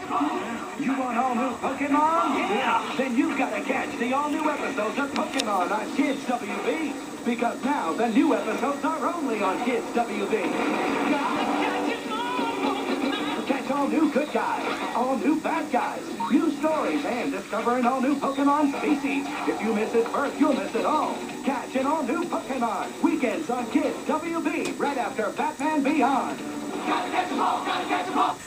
You want all new Pokemon? Yeah! Then you've got to catch the all-new episodes of Pokemon on Kids WB. Because now the new episodes are only on Kids WB. Catch all new good guys, all new bad guys, new stories, and discovering all new Pokemon species. If you miss it first, you'll miss it all. Catch an all new Pokemon. Weekends on Kids WB, right after Batman Beyond. Gotta catch them all, gotta catch them all.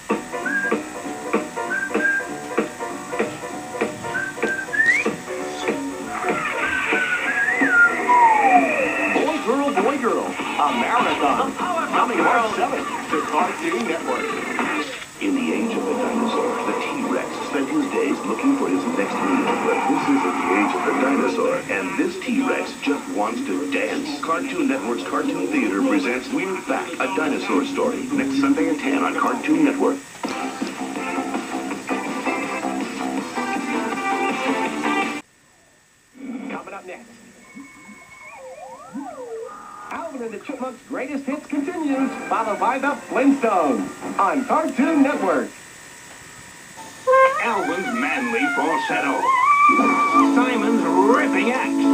Boy, girl, a marathon. Coming March 7th to Cartoon Network. In the age of the dinosaur, the T-Rex spent his days looking for his next meal. But this isn't the age of the dinosaur, and this T-Rex just wants to dance. Cartoon Network's Cartoon Theater presents We're Back, a Dinosaur Story, next Sunday at 10 on Cartoon Network. Coming up next. Alvin and the Chipmunks Greatest Hits continues, followed by the Flintstones on Cartoon Network. Alvin's manly falsetto. Simon's ripping axe.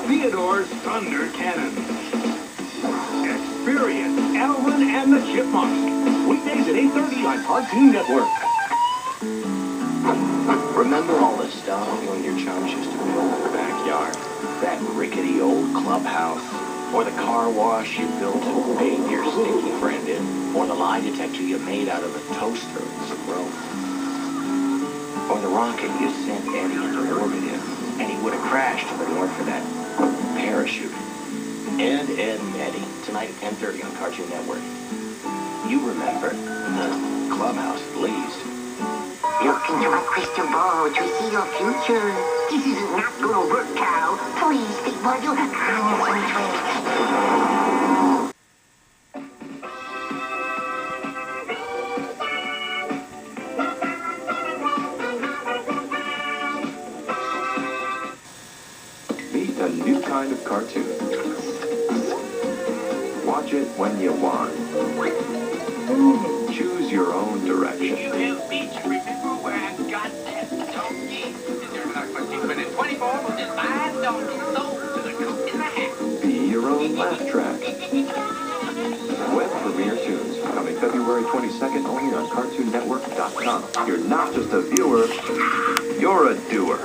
Theodore's thunder cannon. Experience Alvin and the Chipmunks. Weekdays at 8:30 on Cartoon Network. Remember all the stuff you and your chums used to build in the backyard? That rickety old clubhouse? Or the car wash you built to bathe your stinky friend in? Or the lie detector you made out of a toaster and some rope? Or the rocket you sent Eddie into orbit in, and he would have crashed if it weren't for that parachute? Ed, and Eddie, tonight at 10:30 on Cartoon Network. You remember the clubhouse, at least. Look into my crystal ball to see your future. This is not gonna work, cow. Please, big boy, you honestly. Meet a new kind of cartoon. Watch it when you want. Choose your own direction. You help me to remember where I got that donkey. There's not much different than 24 with this fine donkey sold to the cook in the hat. Be your own laugh track. Web premiere tunes coming February 22nd only on CartoonNetwork.com. You're not just a viewer, you're a doer.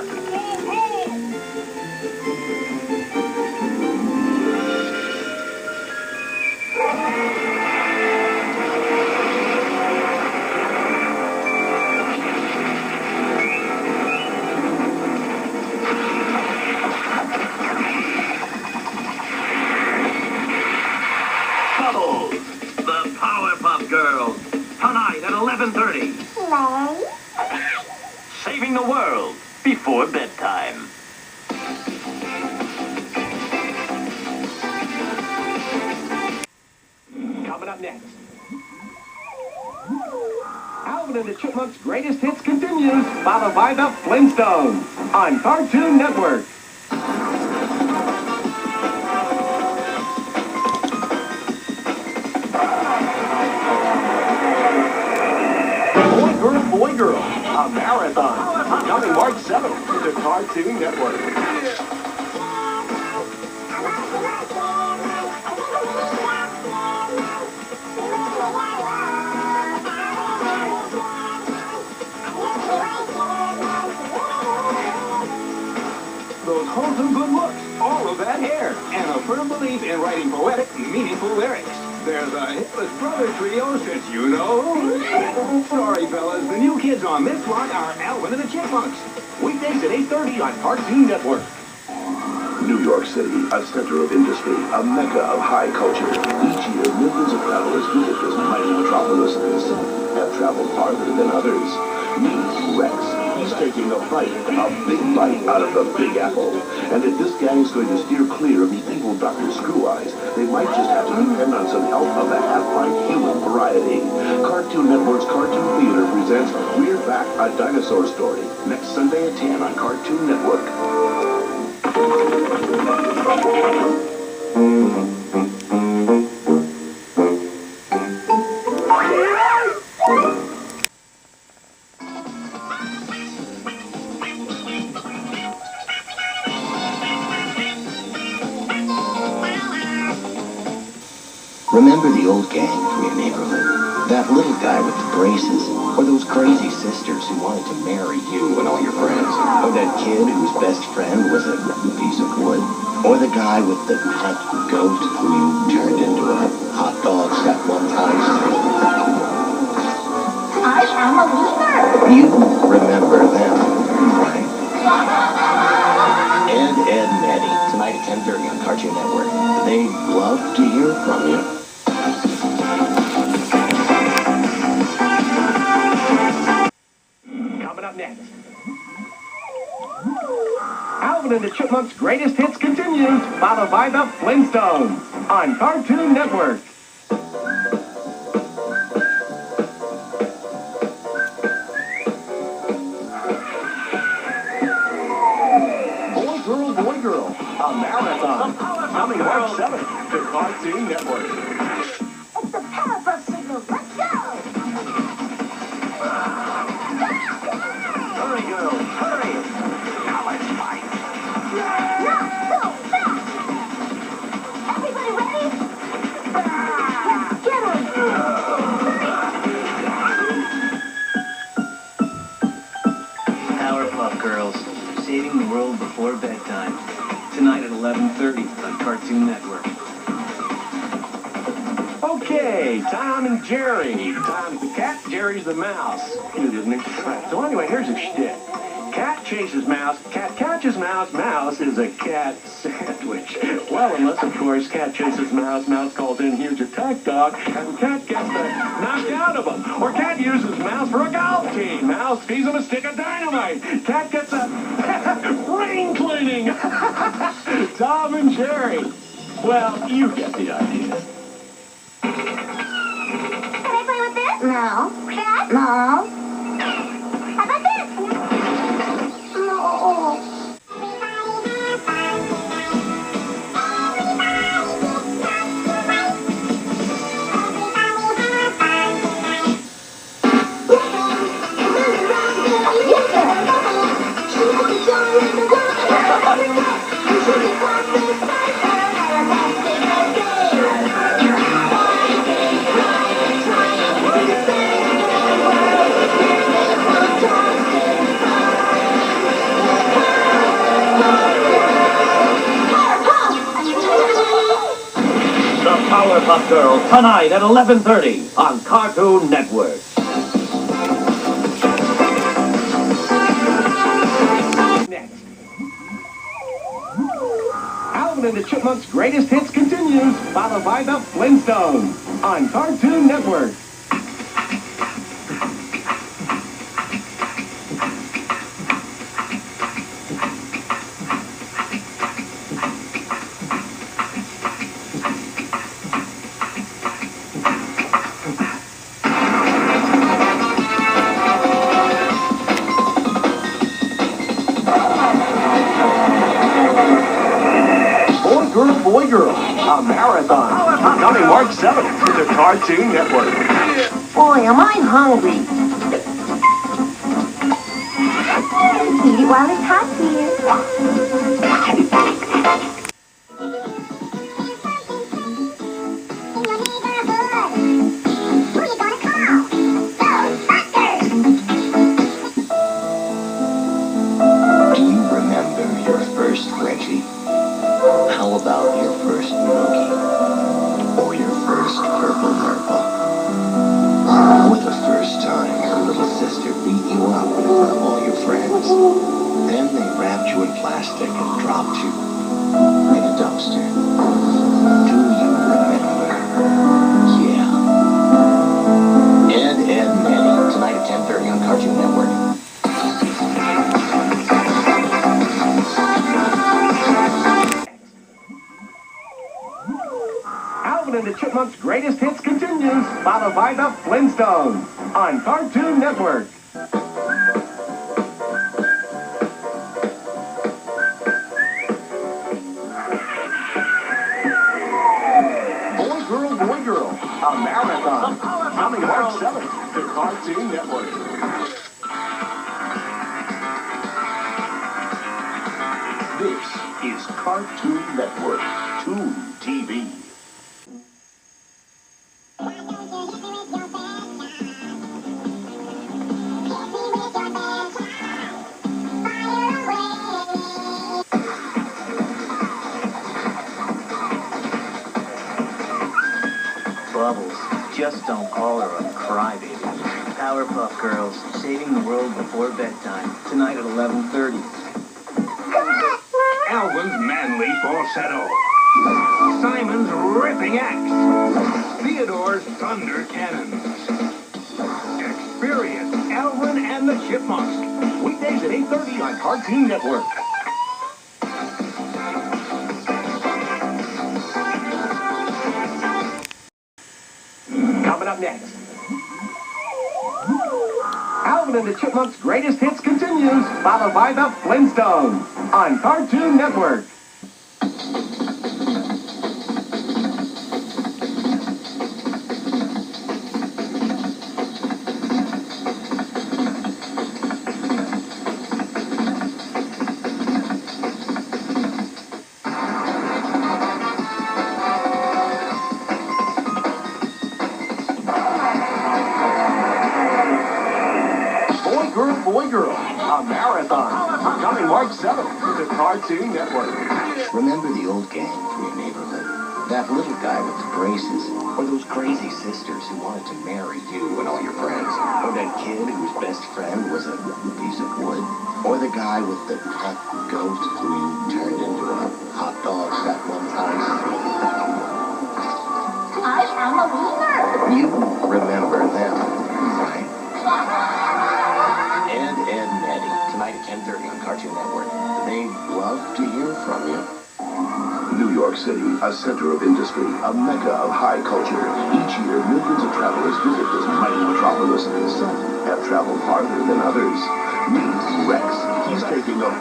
Tonight at 11:30. Saving the world before bedtime. Coming up next. Alvin and the Chipmunks Greatest Hits continues, followed by the Flintstones on Cartoon Network. Boy, girl, a marathon. Coming March 7th to Cartoon Network. Those wholesome good looks, all of that hair, and a firm belief in writing poetic, meaningful lyrics. There's a hitless brother trio since you know who. Sorry, fellas, the new kids on this block are Alvin and the Chipmunks. Weekdays at 8:30 on Cartoon Network. New York City, a center of industry, a mecca of high culture. Each year, millions of travelers visit this mighty metropolis, and some have traveled farther than others. Meet Rex. He's taking a bite out of the Big Apple. And if this gang's going to steer clear of the evil Dr. Screw Eyes, they might just have to depend on some help of the half-pint human variety. Cartoon Network's Cartoon Theater presents We're Back, a Dinosaur Story, next Sunday at 10 on Cartoon Network. Remember the old gang from your neighborhood? That little guy with the braces? Or those crazy sisters who wanted to marry you and all your friends? Or that kid whose best friend was a piece of wood? Or the guy with the pet goat who you turned into a hot dog that one time? I am a wiener. You remember them, right? Ed, Ed, and Eddie, tonight at 10:30 on Cartoon Network. They'd love to hear from you. Coming up next, Alvin and the Chipmunks Greatest Hits continues, followed by the Flintstones on Cartoon Network. Boy, girl, a marathon coming March 7th to Cartoon Network. It's the powerpuff signal. Let's go. Hurry, girls, hurry! Now let's fight! Not so fast. Everybody ready? Let's get 'em. Powerpuff Girls, saving the world before bedtime. Tonight at 11:30 on Cartoon Network. Okay, Tom and Jerry. Tom's the cat, Jerry's the mouse. Cute, isn't he? Right, so anyway, here's a shtick. Cat chases mouse, cat catches mouse, mouse is a cat sandwich. Well, unless, of course, cat chases mouse, mouse calls in huge attack dog, and cat gets knocked out of him. Or cat uses mouse for a golf team. Mouse feeds him a stick of dynamite. Cat gets a brain cleaning. Tom and Jerry. Well, you get the idea. Can I play with this? No. That? No. How about this? No. Powerpuff Girls tonight at 11:30 on Cartoon Network. Next, Alvin and the Chipmunks Greatest Hits continues, followed by the Flintstones on Cartoon Network. Boy, girl, a marathon coming March 7th to the Cartoon Network. Boy, am I hungry. Eat it while it's hot here. Do you remember your first Reggie? How about your first Mookie? Or your first Purple Purple? Or the first time your little sister beat you up in front of all your friends? Then they wrapped you in plastic and dropped you in a dumpster. Do you remember? Yeah. Ed, Ed, and Eddie, tonight at 10:30 on Cartoon Network. Alvin and the Chipmunks Greatest Hits continues, followed by the Flintstones on Cartoon Network. Boy, girl, a marathon coming March 7th to Cartoon Network. This is Cartoon Network, Toon TV. Just don't call her a crybaby. Powerpuff Girls, saving the world before bedtime. Tonight at 11:30. Alvin's manly falsetto. Simon's ripping axe. Theodore's thunder cannons. Experience Alvin and the Chipmunks. Weekdays at 8:30 on Cartoon Network. Coming up next, Alvin and the Chipmunks Greatest Hits continues, followed by the Flintstones on Cartoon Network. Boy, girl, a marathon, coming March 7th to Cartoon Network. Remember the old gang from your neighborhood? That little guy with the braces? Or those crazy sisters who wanted to marry you and all your friends? Or that kid whose best friend was a piece of wood? Or the guy with the pet goat who you turned into a hot dog that one time? I am a winner. You remember them, right? Ed, and Eddie, tonight at 10:30 on Cartoon Network. They'd love to hear from you. New York City, a center of industry, a mecca of high culture. Each year, millions of travelers visit this mighty metropolis. Some have traveled farther than others. Meet Rex. He's taking a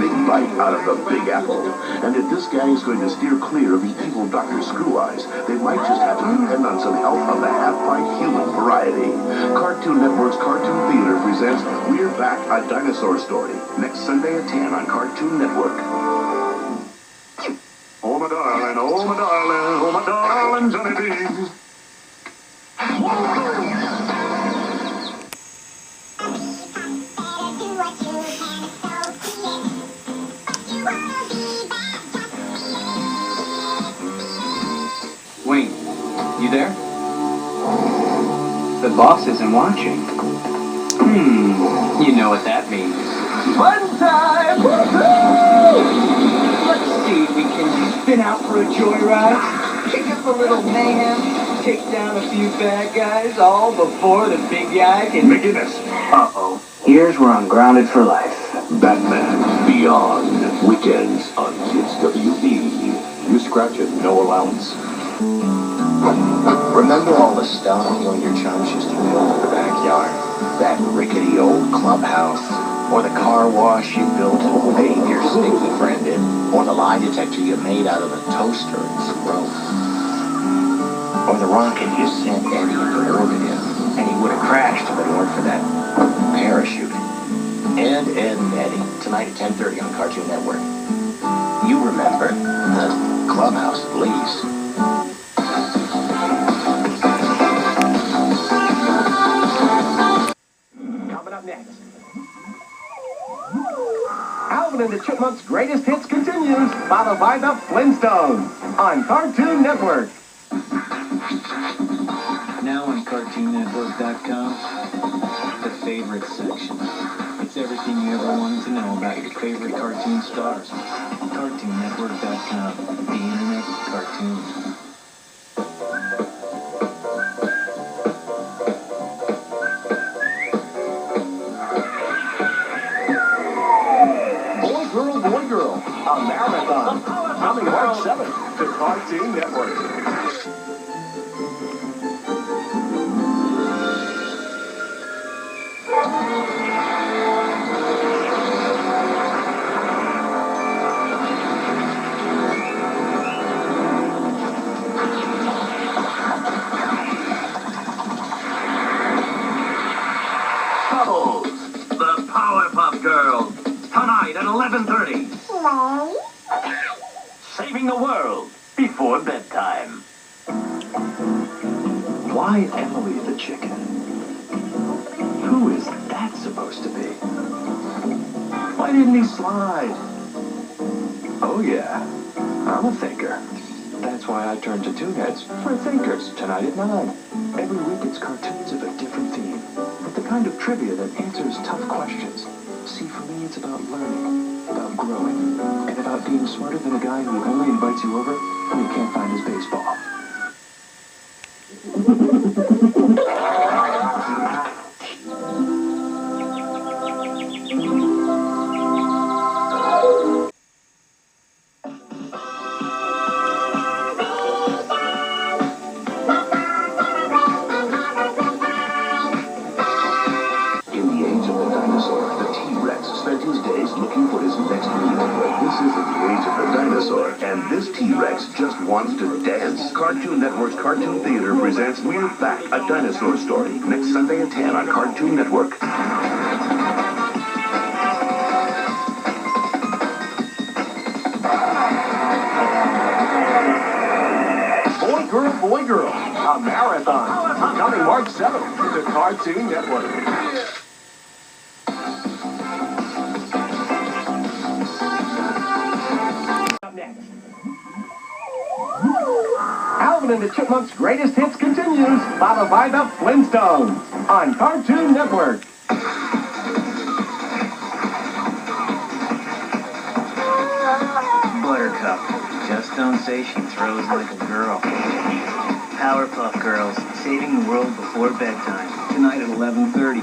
big bite out of the Big Apple. And if this gang is going to steer clear of the evil Dr. Screw Eyes, they might just have to depend on some help of the half-pint human variety. Cartoon Network's Cartoon Theater presents We're Back, a Dinosaur Story, next Sunday at 10 on Cartoon Network. Oh my darling, oh my darling, oh my darling Johnny B. Wayne, you there? The boss isn't watching. You know what that means. Fun time! Let's see if we can spin out for a joyride, kick up a little mayhem, take down a few bad guys, all before the big guy can... McGinnis. Uh-oh. Here's where I'm grounded for life. Batman Beyond, weekends on Kids WB. You scratch it, no allowance. Remember all the stuff you and your chums used to build in the backyard? That rickety old clubhouse? Or the car wash you built to bathe your stinky friend in? Or the lie detector you made out of a toaster and some rope? Or the rocket you sent Eddie into orbit in, and he would have crashed if it weren't for that parachute? Ed, and Eddie, tonight at 10:30 on Cartoon Network. You remember the clubhouse at least. Coming up next, Alvin and the Chipmunks Greatest Hits continues, followed by the Flintstones on Cartoon Network. Now on CartoonNetwork.com, the favorites section. It's everything you ever wanted to know about your favorite cartoon stars. CartoonNetwork.com, the internet of cartoons. Boy, girl, a marathon, coming March 7th to Cartoon Network. The Powerpuff Girls, tonight at 11:30. Saving the world before bedtime. Why Emily the chicken? Who is that supposed to be? Why didn't he slide? Oh yeah, I'm a thinker. That's why I turn to Toonheads for Thinkers tonight at 9. Every week it's cartoons of a different theme, with the kind of trivia that answers tough questions. See, for me, it's about learning, about growing, and about being smarter than a guy who only invites you over when he can't find his baseball. And this T-Rex just wants to dance. Cartoon Network's Cartoon Theater presents We're Back, a Dinosaur Story, next Sunday at 10 on Cartoon Network. Boy, girl, a marathon, coming March 7th to Cartoon Network. Alvin and the Chipmunks Greatest Hits continues, followed by the Flintstones on Cartoon Network. Buttercup, just don't say she throws like a girl. Powerpuff Girls, saving the world before bedtime, tonight at 11:30.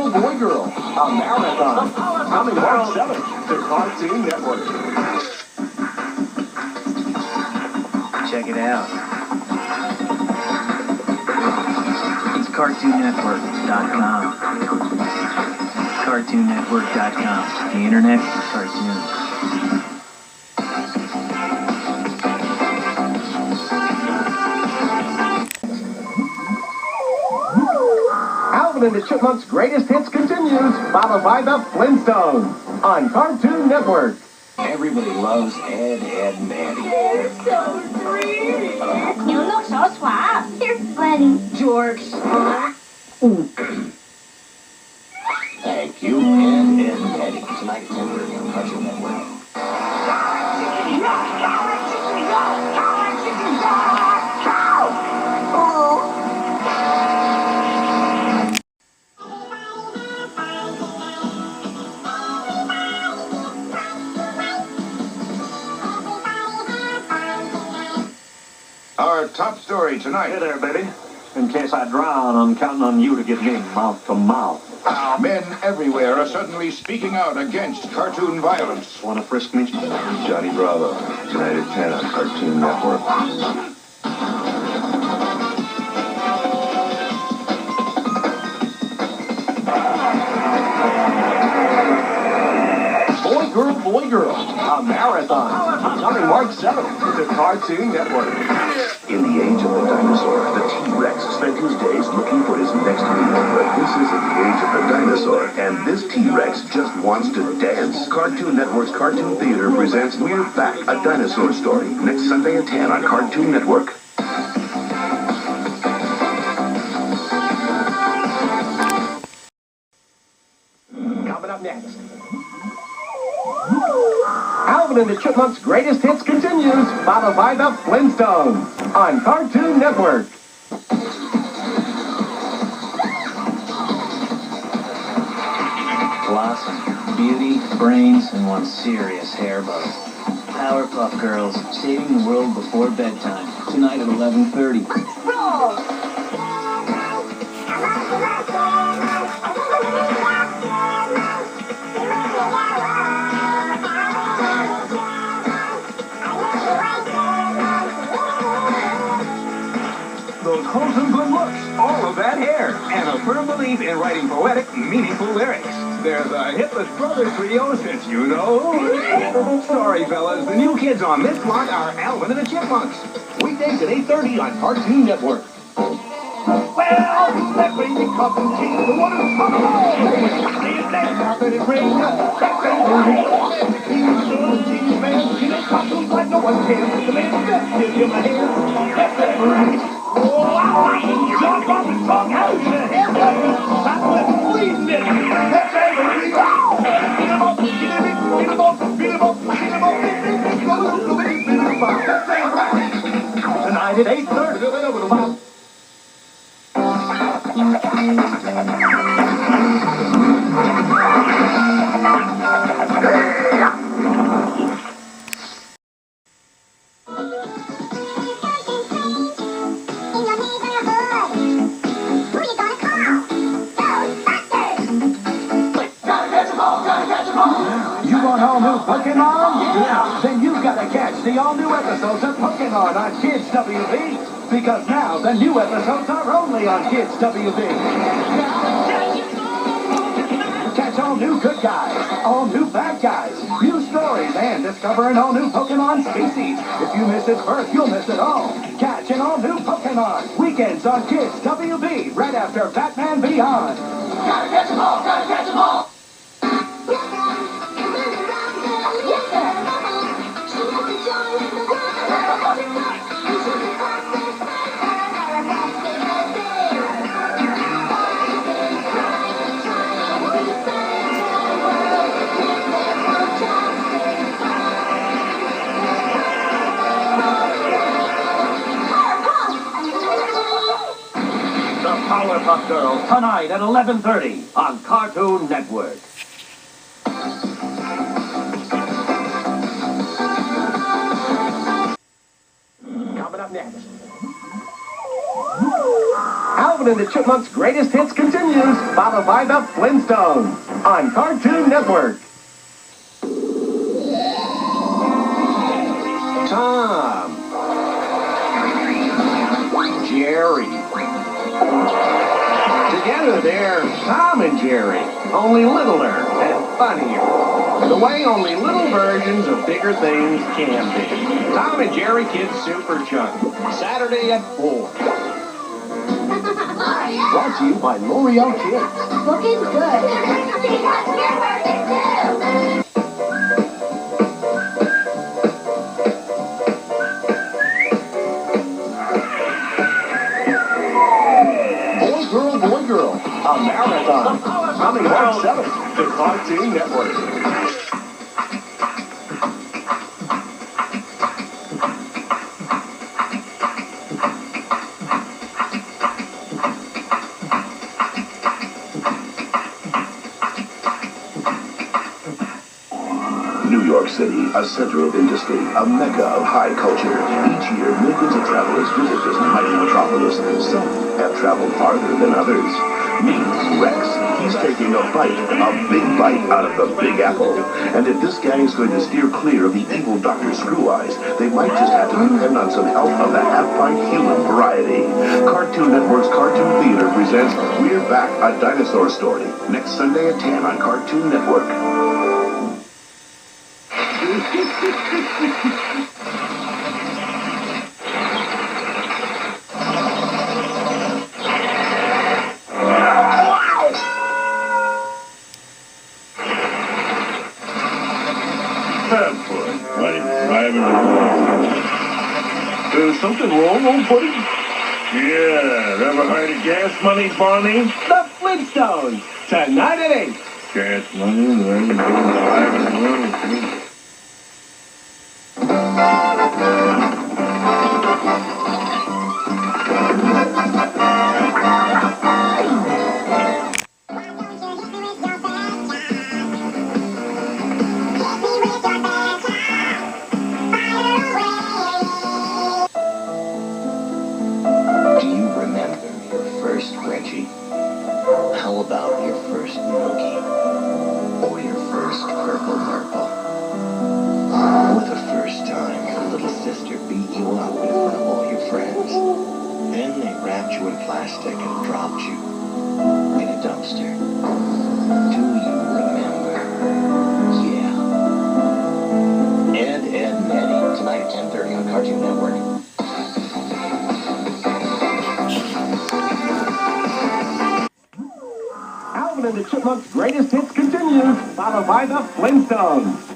Boy, girl, a marathon, coming March 7th to Cartoon Network. Check it out. It's CartoonNetwork.com. CartoonNetwork.com. The internet for cartoons. Alvin and the Chipmunks Greatest Hits continues, followed by the Flintstones on Cartoon Network. Everybody loves Ed, and Eddie. They're so sweet. You look so suave. You're funny, George. Thank you, Ed, and Eddie. Tonight at 10:30 on Cartoon Network. Our top story tonight. Hey there, baby. In case I drown, I'm counting on you to get me mouth to mouth. Men everywhere are suddenly speaking out against cartoon violence. Want to frisk me? Johnny Bravo, tonight at 10 on Cartoon Network. Boy, girl, a marathon, coming March 7th to Cartoon Network. In the age of the dinosaur, the T-Rex spent his days looking for his next meal. But this isn't the age of the dinosaur, and this T-Rex just wants to dance. Cartoon Network's Cartoon Theater presents We're Back, a Dinosaur Story, next Sunday at 10 on Cartoon Network. Coming up next. Alvin and the Chipmunks Greatest Hits continues, followed by the Flintstones on Cartoon Network. Blossom, beauty, brains, and one serious hair bow. Powerpuff Girls, saving the world before bedtime, tonight at 11:30. Those wholesome good looks, all of that hair, and a firm belief in writing poetic, meaningful lyrics. They're the hippest brother trio since you know. Sorry, fellas, the new kids on this block are Alvin and the Chipmunks. weekdays at 8:30 on Cartoon Network. Well, that crazy cartoon king, the one who's on the wall. See his name out there in ring. That crazy he's the genius man. He knows cartoons like no one can. The man just gives him a hand. That's every. Oh, wow. Jump off his tongue out of the hair. That's what bleeding it. That's every. Beat him up, beat him up, beat him up, beat him up, beat him up, beat him up. That's every. Tonight at 8:30. You want all new Pokemon? Yeah. Then you've got to catch the all-new episodes of Pokemon on Kids WB. Because now the new episodes are only on Kids WB. Catch all new good guys, all new bad guys, new stories, and discover an all-new Pokemon species. If you miss its birth, you'll miss it all. Catch an all-new Pokemon. Weekends on Kids WB, right after Batman Beyond. Gotta catch them all, gotta catch them all. Powerpuff Girls tonight at 11:30 on Cartoon Network. Coming up next, Alvin and the Chipmunks Greatest Hits continues, followed by the Flintstones on Cartoon Network. Tom, Jerry. Together they're Tom and Jerry, only littler and funnier. The way only little versions of bigger things can be. Tom and Jerry Kids Super Chunk, Saturday at 4. Brought to you by L'Oreal Kids. Looking good. Because you're perfect too. Boy, Girl, a marathon, coming March 7th to Cartoon Network. New York City, a center of industry, a mecca of high culture. Each year, millions of travelers visit this mighty metropolis. Some have traveled farther than others. Meet Rex. He's taking a big bite out of the Big Apple. And if this gang is going to steer clear of the evil Dr. Screw Eyes, they might just have to depend on some help of the half-pint human variety. Cartoon Network's Cartoon Theater presents We're Back, a Dinosaur Story. Next Sunday at 10 on Cartoon Network. Have fun, buddy. Driving along. There's something wrong, old buddy? Yeah, ever heard of gas money, Barney? The Flintstones, tonight at 8. Gas money, then driving along. How about your first noogie? Or your first purple Merple? Or the first time your little sister beat you up in front of all your friends? Then they wrapped you in plastic and dropped you in a dumpster. Do you remember? Yeah. Ed, and Eddie, tonight at 10:30 on Cartoon Network. Chipmunks Greatest Hits continues, followed by the Flintstones.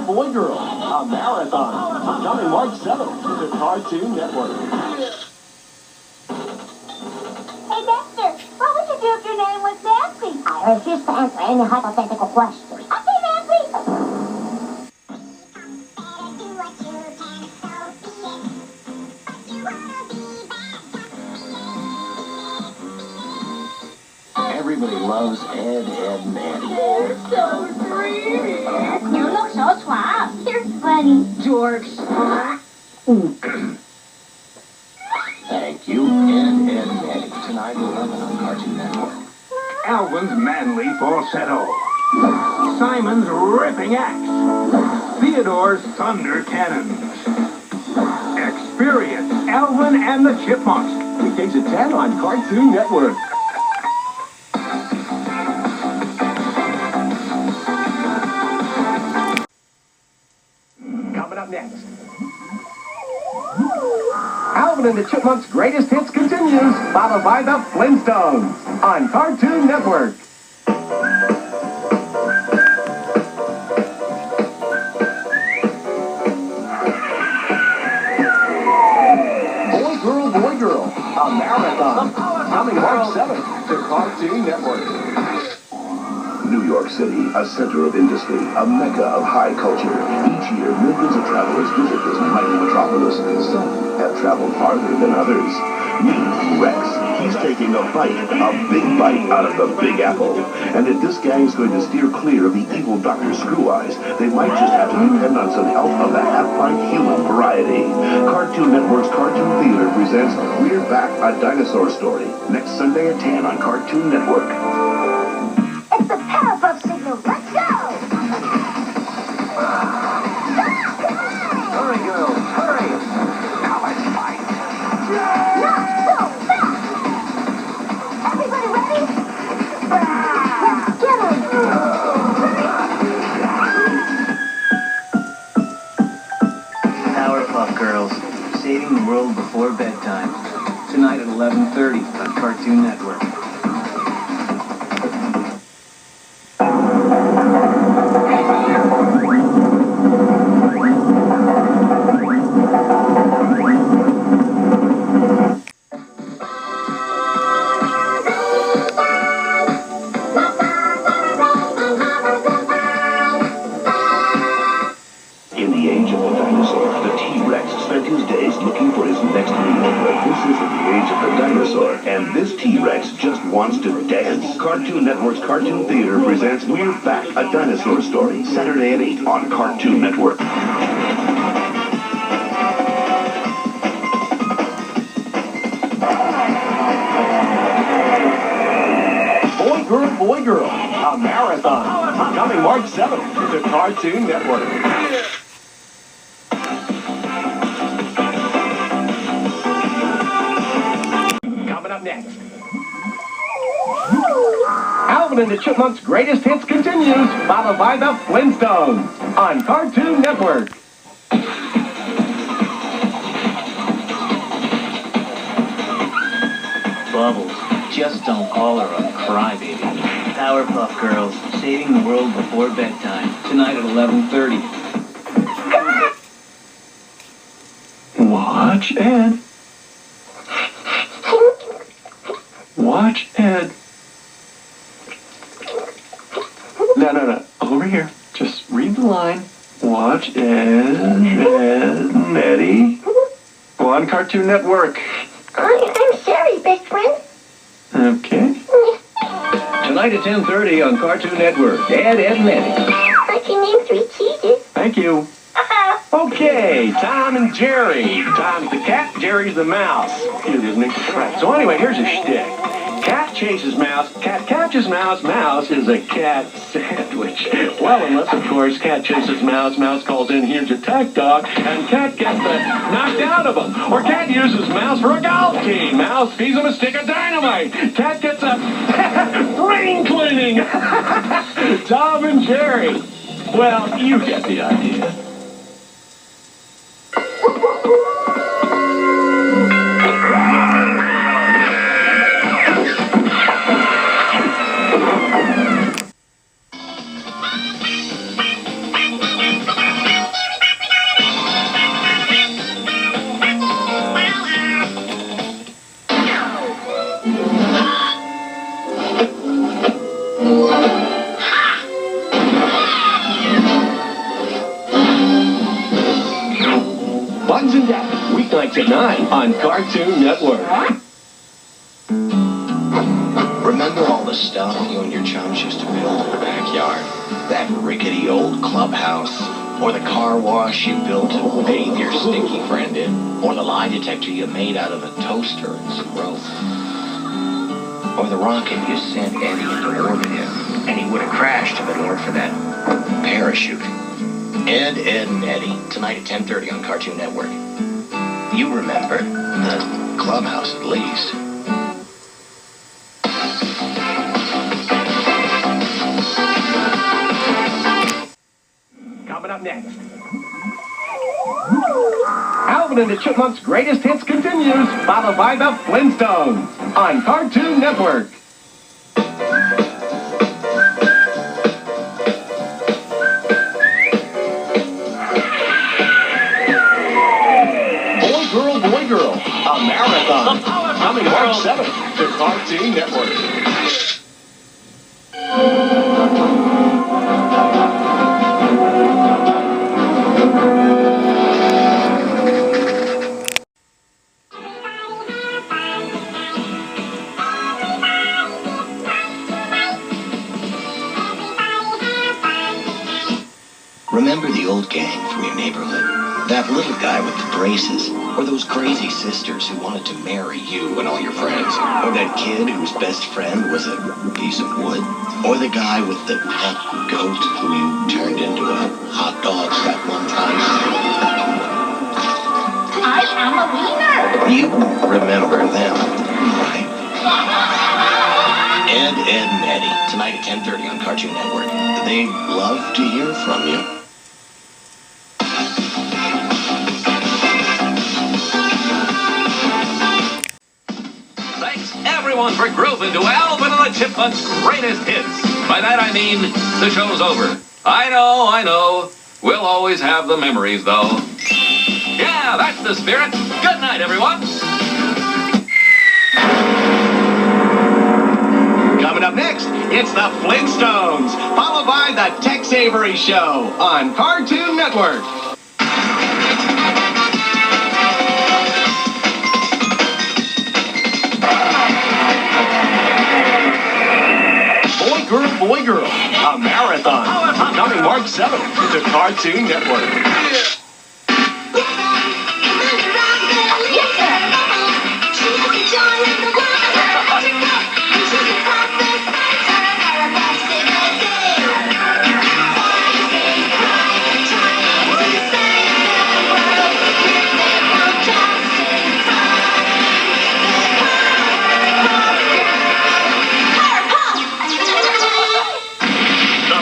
Boy, Girl, a marathon, coming March 7th to the Cartoon Network. Hey, Dexter, what would you do if your name was Nancy? I refuse to answer any hypothetical question. Okay, Nancy. Everybody loves Ed, and Eddie. You're so dreamy. You look so suave. You're funny, George. Thank you, Ed, and Eddie. Tonight at 11 on Cartoon Network. Alvin's manly falsetto. Simon's ripping axe. Theodore's thunder cannons. Experience Alvin and the Chipmunks. Weekdays at 10 on Cartoon Network. Coming up next. Alvin and the Chipmunks Greatest Hits continues, followed by the Flintstones on Cartoon Network. Boy, Girl, a marathon, coming March 7th to Cartoon Network. New York City, a center of industry, a mecca of high culture. Each year, millions of travelers visit this mighty metropolis. Some have traveled farther than others. Meet Rex. He's taking a big bite out of the Big Apple. And if this gang is going to steer clear of the evil Dr. Screw Eyes, they might just have to depend on some help of the half-pint human variety. Cartoon Network's Cartoon Theater presents We're Back, a Dinosaur Story. Next Sunday at 10 on Cartoon Network. It's the Powerpuff Signal. Let's go! Hurry, girls, hurry! Now let's fight! Not so fast! Everybody ready? Let's get him! Powerpuff Girls, saving the world before bedtime. Tonight at 11:30 on Cartoon Network. In the age of the dinosaur, the T-Rex spent his days looking for his next meal. But this isn't the age of the dinosaur, and this T-Rex just wants to dance. Cartoon Network's Cartoon Theater presents We're Back, a Dinosaur Story, Saturday at 8 on Cartoon Network. Boy, Girl, a marathon, coming March 7th to Cartoon Network. Coming up next. Alvin and the Chipmunks Greatest Hits continues, followed by the Flintstones on Cartoon Network. Bubbles, just don't call her a crybaby. Powerpuff Girls, saving the world before bedtime. Tonight at 11:30. Watch Ed. Watch Ed. No. Over here. Just read the line. Watch Ed, and Eddie. Go on Cartoon Network. I'm sorry, best friend. Okay. Tonight at 10:30 on Cartoon Network. Ed, and Eddie. I can name 3 cheeses. Thank you. Okay, Tom and Jerry. Tom's the cat, Jerry's the mouse. Cute, isn't he? Right, so anyway, here's a shtick. Cat chases mouse, cat catches mouse, mouse is a cat sandwich. Well, unless, of course, cat chases mouse, mouse calls in, here's your tech dog, and cat gets knocked out of him. Or cat uses mouse for a golf team. Mouse feeds him a stick of dynamite. Cat gets a brain cleaning. Tom and Jerry. Well, you get the idea. Bugs and Daddy, weeknights at 9 on Cartoon Network. Remember all the stuff you and your chums used to build in the backyard? That rickety old clubhouse? Or the car wash you built to bathe your stinky friend in? Or the lie detector you made out of a toaster and some rope? Or the rocket you sent Eddie into orbit in, and he would have crashed if it weren't for that parachute? Ed, and Eddie, tonight at 10:30 on Cartoon Network. You remember the clubhouse at least. Coming up next, Alvin and the Chipmunks Greatest Hits continues, followed by the Flintstones on Cartoon Network. Boy Girl, a marathon, coming March 7th to Cartoon Network. Remember the old gang from your neighborhood? That little guy with the braces? Or those crazy sisters who wanted to marry you and all your friends? Or that kid whose best friend was a piece of wood? Or the guy with the pet goat who you turned into a hot dog that one time? I am a wiener. You remember them, right? Ed, and Eddie, tonight at 10:30 on Cartoon Network. They'd love to hear from you. Everyone for grooving to Alvin and the Chipmunks Greatest Hits. By that I mean the show's over. I know. We'll always have the memories, though. Yeah, that's the spirit. Good night, everyone. Coming up next, it's the Flintstones, followed by the Tex Avery Show on Cartoon Network. Boy Girl, a marathon, coming March 7th to Cartoon Network.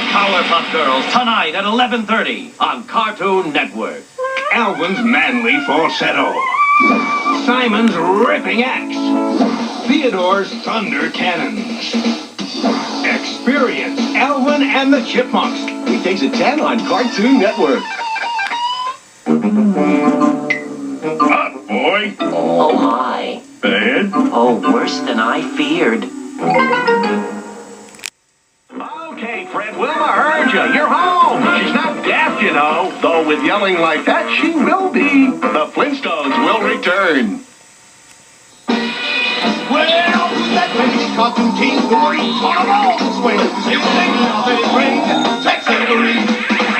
Powerpuff Girls tonight at 11:30 on Cartoon Network. Alvin's manly falsetto. Simon's ripping axe. Theodore's thunder cannons. Experience Alvin and the Chipmunks. Weekdays at 10 on Cartoon Network. Up, boy. Oh, my. Bad? Oh, worse than I feared. Okay, Fred Wilma heard you. You're home. She's not deaf, you know. Though with yelling like that, she will be. The Flintstones will return. Well, that baby cartoon king going on a roll this way. You think now that it ring, Tex Avery.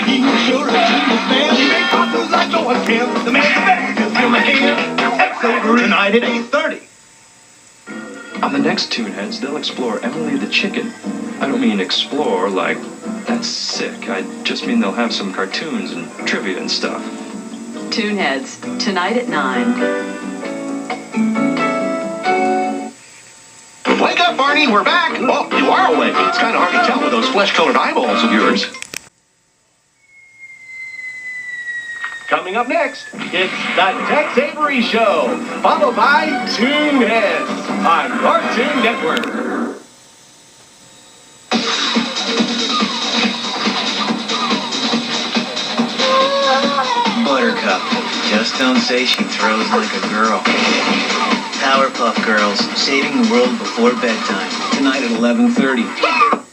He was sure as he was man. He made cartoons like no one can. The man the best is him again. Tex Avery. Tonight at 8:30. On the next Toonheads, they'll explore Emily the Chicken. I don't mean explore like, that's sick. I just mean they'll have some cartoons and trivia and stuff. Toonheads, tonight at 9. Wake up, Barney. We're back. Oh, you are awake. It's kind of hard to tell with those flesh-colored eyeballs of yours. Coming up next, it's the Tex Avery Show, followed by Toonheads on Cartoon Network. Buttercup. Just don't say she throws like a girl. Powerpuff Girls, saving the world before bedtime. Tonight at 11:30.